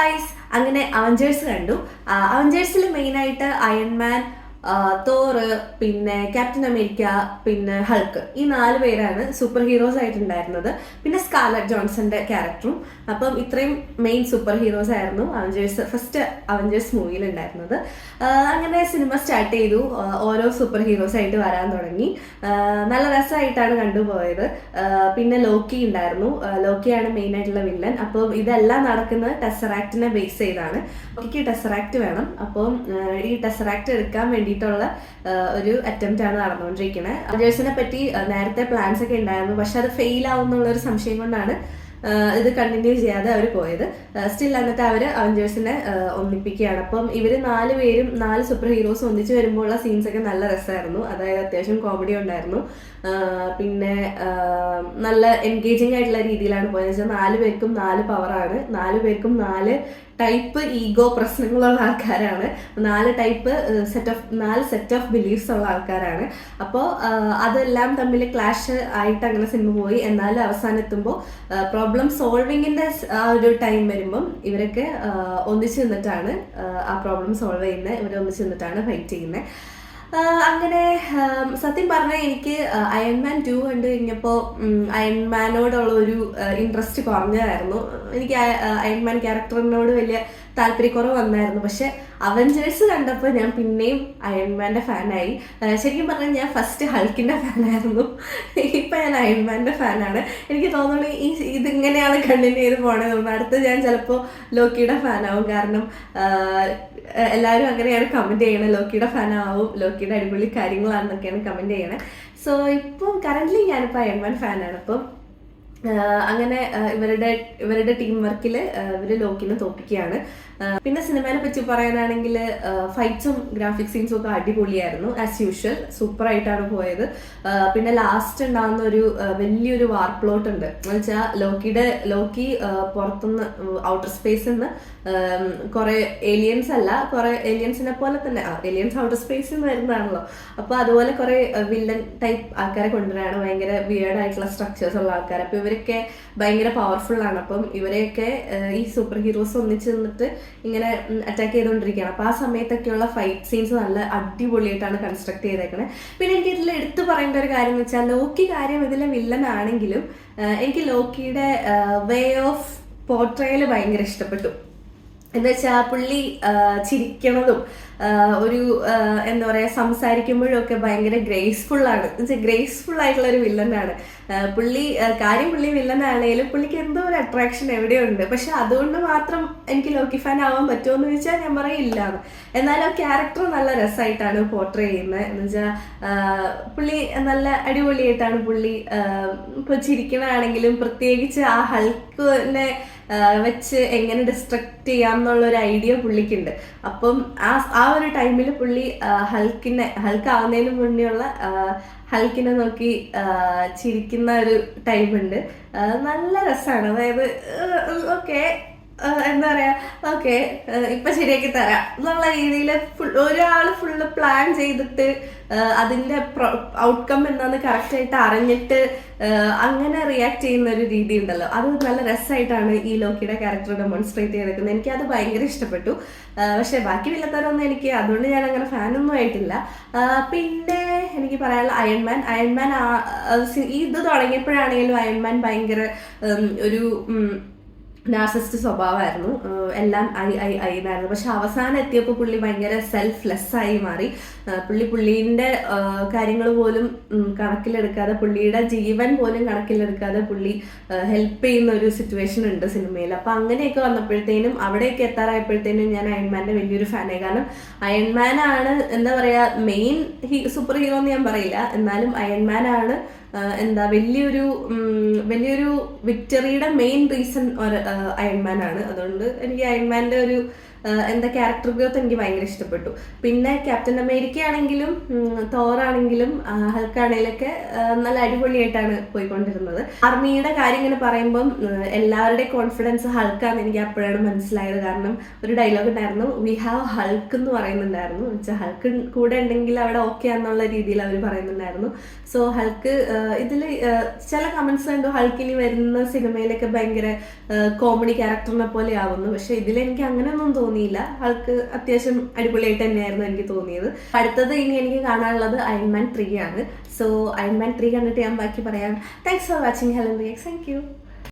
Guys, അങ്ങനെ Avengers കണ്ടു. അവഞ്ചേഴ്സിൽ മെയിനായിട്ട് അയൺമാൻ, തോറ്, പിന്നെ ക്യാപ്റ്റൻ അമേരിക്ക, പിന്നെ ഹൾക്ക്, ഈ 4 പേരാണ് സൂപ്പർ ഹീറോസ് ആയിട്ടുണ്ടായിരുന്നത്. പിന്നെ സ്കാർലറ്റ് ജോൺസന്റെ ക്യാരക്ടറും. അപ്പം ഇത്രയും മെയിൻ സൂപ്പർ ഹീറോസ് ആയിരുന്നു ഫസ്റ്റ് അവഞ്ചേഴ്സ് മൂവിയിൽ ഉണ്ടായിരുന്നത്. അങ്ങനെ സിനിമ സ്റ്റാർട്ട് ചെയ്തു. ഓരോ സൂപ്പർ ഹീറോസ് ആയിട്ട് വരാൻ തുടങ്ങി. നല്ല രസമായിട്ടാണ് കണ്ടുപോയത്. പിന്നെ ലോക്കി ഉണ്ടായിരുന്നു. ലോക്കിയാണ് മെയിൻ ആയിട്ടുള്ള വില്ലൻ. അപ്പം ഇതെല്ലാം നടക്കുന്നത് ടെസറാക്റ്റിനെ ബേസ് ചെയ്താണ്. ലോക്കിക്ക് ടെസറാക്റ്റ് വേണം. അപ്പം ഈ ടെസറാക്റ്റ് എടുക്കാൻ വേണ്ടിയിട്ടുള്ള ഒരു അറ്റംപ്റ്റ് ആണ് നടന്നുകൊണ്ടിരിക്കുന്നത്. അവഞ്ചേഴ്സിനെ പറ്റി നേരത്തെ പ്ലാൻസ് ഒക്കെ ഉണ്ടായിരുന്നു, പക്ഷെ അത് ഫെയിൽ ആവുന്നുള്ള ഒരു സംശയം കൊണ്ടാണ് ഇത് കണ്ടിന്യൂ ചെയ്യാതെ അവർ പോയത്. സ്റ്റിൽ എന്നിട്ട് അവർ അവഞ്ചേഴ്സിനെ ഒന്നിപ്പിക്കുകയാണ്. അപ്പം ഇവർ 4 പേരും 4 സൂപ്പർ ഹീറോസ് ഒന്നിച്ച് വരുമ്പോഴുള്ള സീൻസ് ഒക്കെ നല്ല രസമായിരുന്നു. അതായത് അത്യാവശ്യം കോമഡി ഉണ്ടായിരുന്നു. പിന്നെ നല്ല എൻഗേജിങ് ആയിട്ടുള്ള രീതിയിലാണ് പോയത്. വെച്ചാൽ 4 പേർക്കും 4 പവറാണ്. 4 പേർക്കും 4 ടൈപ്പ് ഈഗോ പ്രശ്നങ്ങളുള്ള ആൾക്കാരാണ്. 4 ടൈപ്പ് 4 സെറ്റ് ഓഫ് ബിലീഫ്സ് ഉള്ള ആൾക്കാരാണ്. അപ്പോൾ അതെല്ലാം തമ്മിൽ ക്ലാഷ് ആയിട്ട് അങ്ങനെ സിനിമ പോയി. എന്നാലും അവസാനം എത്തുമ്പോൾ പ്രോബ്ലം സോൾവിങ്ങിന്റെ ആ ഒരു ടൈം വരുമ്പം ഇവരൊക്കെ ഒന്നിച്ച് നിന്നിട്ടാണ് ആ പ്രോബ്ലം സോൾവ് ചെയ്യുന്നത്. ഇവർ ഒന്നിച്ച് നിന്നിട്ടാണ് ഫൈറ്റ് ചെയ്യുന്നത്. അങ്ങനെ സത്യം പറഞ്ഞാൽ എനിക്ക് അയൺമാൻ 2 കണ്ടു കഴിഞ്ഞപ്പോൾ അയൺമാനോടുള്ള ഒരു ഇൻട്രസ്റ്റ് കുറഞ്ഞതായിരുന്നു. എനിക്ക് അയൺമാൻ ക്യാരക്ടറിനോട് വലിയ താല്പര്യക്കുറവ് വന്നായിരുന്നു. പക്ഷെ അവഞ്ചേഴ്സ് കണ്ടപ്പോൾ ഞാൻ പിന്നെയും അയൺമാൻ്റെ ഫാനായി. ശരിക്കും പറഞ്ഞാൽ ഞാൻ ഫസ്റ്റ് ഹൾക്കിൻ്റെ ഫാനായിരുന്നു. ഇപ്പം ഞാൻ അയൺമാൻ്റെ ഫാനാണ്. എനിക്ക് തോന്നുന്നു ഇതിങ്ങനെയാണ് കണ്ടിന്യൂ ചെയ്ത് പോകണമെന്ന് തോന്നുന്നു. അടുത്ത് ഞാൻ ചിലപ്പോൾ ലോക്കിയുടെ ഫാനാവും. കാരണം എല്ലാവരും അങ്ങനെയാണ് കമൻറ്റ് ചെയ്യണത്. ലോക്കിയുടെ ഫാനാവും, ലോക്കിയുടെ അടിപൊളി കാര്യങ്ങളാണെന്നൊക്കെയാണ് കമൻറ്റ് ചെയ്യണത്. സോ ഇപ്പം കറൻ്റ്ലി ഞാനിപ്പോൾ അയൺമാൻ ഫാനാണ്. അപ്പം അങ്ങനെ ഇവരുടെ ടീം വർക്കിൽ ഇവർ ലോക്കിനെ തോപ്പിക്കുകയാണ്. പിന്നെ സിനിമയെ പറ്റി പറയാനാണെങ്കിൽ ഫൈറ്റ്സും ഗ്രാഫിക് സീൻസും ഒക്കെ അടിപൊളിയായിരുന്നു. ആസ് യൂഷ്വൽ സൂപ്പറായിട്ടാണ് പോയത്. പിന്നെ ലാസ്റ്റ് ഉണ്ടാകുന്ന ഒരു വലിയൊരു വാർ പ്ലോട്ട് ഉണ്ട്. എന്ന് വെച്ചാൽ ലോക്കി പുറത്തുനിന്ന് ഔട്ടർ സ്പേസിൽ നിന്ന് കുറെ ഏലിയൻസ് അല്ല, കുറെ ഏലിയൻസിനെ പോലെ തന്നെ ഏലിയൻസ് ഔട്ടർ സ്പേസിൽ നിന്ന് വരുന്നതാണല്ലോ. അപ്പോൾ അതുപോലെ കുറെ വില്ലൻ ടൈപ്പ് ആൾക്കാരെ കൊണ്ടുവരാണ്. ഭയങ്കര വിയേർഡ് ആയിട്ടുള്ള സ്ട്രക്ചേഴ്സ് ഉള്ള ആൾക്കാർ. അപ്പോൾ ഇവരൊക്കെ ഭയങ്കര പവർഫുൾ ആണ്. അപ്പം ഇവരെയൊക്കെ ഈ സൂപ്പർ ഹീറോസ് ഒന്നിച്ച് നിന്നിട്ട് ഇങ്ങനെ അറ്റാക്ക് ചെയ്തുകൊണ്ടിരിക്കുകയാണ്. അപ്പോൾ ആ സമയത്തൊക്കെയുള്ള ഫൈറ്റ് സീൻസ് നല്ല അടിപൊളിയായിട്ടാണ് കൺസ്ട്രക്ട് ചെയ്തേക്കണേ. പിന്നെ എനിക്ക് ഇതിൽ എടുത്തു പറയേണ്ട ഒരു കാര്യം എന്ന് വെച്ചാൽ ലോക്കി കാര്യം ഇതിലെ വില്ലൻ ആണെങ്കിലും എനിക്ക് ലോക്കിയുടെ വേ ഓഫ് പോർട്രയൽ ഭയങ്കര ഇഷ്ടപ്പെട്ടു. എന്ന് വെച്ചാൽ പുള്ളി ചിരിക്കണതും ഒരു എന്താ പറയുക സംസാരിക്കുമ്പോഴൊക്കെ ഭയങ്കര ഗ്രേസ്ഫുള്ളാണ്. എന്നുവെച്ചാൽ ഗ്രേസ്ഫുൾ ആയിട്ടുള്ള ഒരു വില്ലനാണ് പുള്ളി. പുള്ളി വില്ലനാണെങ്കിലും പുള്ളിക്ക് എന്തോ ഒരു അട്രാക്ഷൻ എവിടെയുണ്ട്. പക്ഷെ അതുകൊണ്ട് മാത്രം എനിക്ക് ലോക്കി ഫാൻ ആവാൻ പറ്റുമോ എന്ന് ചോദിച്ചാൽ ഞാൻ പറയില്ലാന്ന്. എന്നാലും ആ ക്യാരക്ടർ നല്ല രസമായിട്ടാണ് പോർട്രേ ചെയ്യുന്നത്. എന്ന് വെച്ചാൽ പുള്ളി നല്ല അടിപൊളിയായിട്ടാണ് പുള്ളി ഇപ്പോൾ ചിരിക്കണാണെങ്കിലും പ്രത്യേകിച്ച് ആ ഹൾക്കിനെ വെച്ച് എങ്ങനെ ഡിസ്ട്രക്ട് ചെയ്യാം എന്നുള്ളൊരു ഐഡിയ പുള്ളിക്കുണ്ട്. അപ്പം ആ ഒരു ടൈമിൽ പുള്ളി ഹൾക്ക് ആവുന്നതിന് മുന്നേയുള്ള ഹൾക്കിനെ നോക്കി ചിരിക്കുന്ന ഒരു ടൈമുണ്ട്. നല്ല രസമാണ്. അതായത് ഓക്കെ എന്താ പറയാ, ഓക്കെ ഇപ്പൊ ശരിയാക്കി തരാം എന്നുള്ള രീതിയിൽ ഒരാള് ഫുള്ള് പ്ലാൻ ചെയ്തിട്ട് അതിന്റെ ഔട്ട്കം എന്താന്ന് കറക്റ്റായിട്ട് അറിഞ്ഞിട്ട് അങ്ങനെ റിയാക്ട് ചെയ്യുന്ന ഒരു രീതി ഉണ്ടല്ലോ, അത് നല്ല രസമായിട്ടാണ് ഈ ലോക്കിയുടെ ക്യാരക്ടർ ഡെമോൺസ്ട്രേറ്റ് ചെയ്തേക്കുന്നത്. എനിക്കത് ഭയങ്കര ഇഷ്ടപ്പെട്ടു. പക്ഷെ ബാക്കി വില്ലത്തരൊന്നും എനിക്ക് അതുകൊണ്ട് ഞാൻ അങ്ങനെ ഫാനൊന്നും ആയിട്ടില്ല. പിന്നെ എനിക്ക് പറയാനുള്ള അയൺമാൻ ഇത് തുടങ്ങിയപ്പോഴാണെങ്കിലും അയൺമാൻ ഭയങ്കര ഒരു നാർസിസ്റ്റ് സ്വഭാവമായിരുന്നു. എല്ലാം എന്നായിരുന്നു. പക്ഷെ അവസാനം എത്തിയപ്പോൾ പുള്ളി ഭയങ്കര സെൽഫ്ലെസ്സായി മാറി. പുള്ളീൻ്റെ കാര്യങ്ങൾ പോലും കണക്കിലെടുക്കാതെ, പുള്ളിയുടെ ജീവൻ പോലും കണക്കിലെടുക്കാതെ പുള്ളി ഹെൽപ്പ് ചെയ്യുന്ന ഒരു സിറ്റുവേഷൻ ഉണ്ട് സിനിമയിൽ. അപ്പം അങ്ങനെയൊക്കെ വന്നപ്പോഴത്തേനും അവിടെയൊക്കെ എത്താറായപ്പോഴത്തേനും ഞാൻ അയൺമാൻ്റെ വലിയൊരു ഫാനായി. കാരണം അയൺമാനാണ് എന്താ പറയുക മെയിൻ സൂപ്പർ ഹീറോ എന്ന് ഞാൻ പറയില്ല, എന്നാലും അയൺമാനാണ് എന്താ വലിയൊരു വിക്ടറിയുടെ മെയിൻ റീസൺ അയൺമാൻ ആണ്. അതുകൊണ്ട് എനിക്ക് അയൺമാൻ്റെ ഒരു എന്താ ക്യാരക്ടർ ഗ്രോത്ത് എനിക്ക് ഭയങ്കര ഇഷ്ടപ്പെട്ടു. പിന്നെ ക്യാപ്റ്റൻ അമേരിക്ക ആണെങ്കിലും തോറാണെങ്കിലും ഹൾക്കാണെങ്കിലൊക്കെ നല്ല അടിപൊളിയായിട്ടാണ് പോയിക്കൊണ്ടിരുന്നത്. ആർമിയുടെ കാര്യം ഇങ്ങനെ പറയുമ്പം എല്ലാവരുടെയും കോൺഫിഡൻസ് ഹൾക്കാന്ന് എനിക്ക് അപ്പോഴാണ് മനസ്സിലായത്. കാരണം ഒരു ഡയലോഗ് ഉണ്ടായിരുന്നു, വി ഹാവ് ഹൾക്ക് എന്ന് പറയുന്നുണ്ടായിരുന്നു. വെച്ചാൽ ഹൾക്ക് കൂടെ ഉണ്ടെങ്കിൽ അവിടെ ഓക്കെ ആണെന്നുള്ള രീതിയിൽ അവർ പറയുന്നുണ്ടായിരുന്നു. സോ ഹൾക്ക് ഇതിൽ ചില കമന്റ്സ് കണ്ടു ഹൾക്കിനി വരുന്ന സിനിമയിലൊക്കെ ഭയങ്കര കോമഡി ക്യാരക്ടറിനെ പോലെ ആവുന്നു. പക്ഷെ ഇതിൽ എനിക്ക് അങ്ങനെയൊന്നും തോന്നിയില്ല. ഹൾക്ക് അത്യാവശ്യം അടിപൊളിയായിട്ട് തന്നെയായിരുന്നു എനിക്ക് തോന്നിയത്. അടുത്തത് ഇനി എനിക്ക് കാണാനുള്ളത് അയൺമാൻ 3 ആണ്. സോ അയൺമാൻ 3 കണ്ടിട്ട് ഞാൻ ബാക്കി പറയാം. Thanks for watching Helen reacts. Thank you.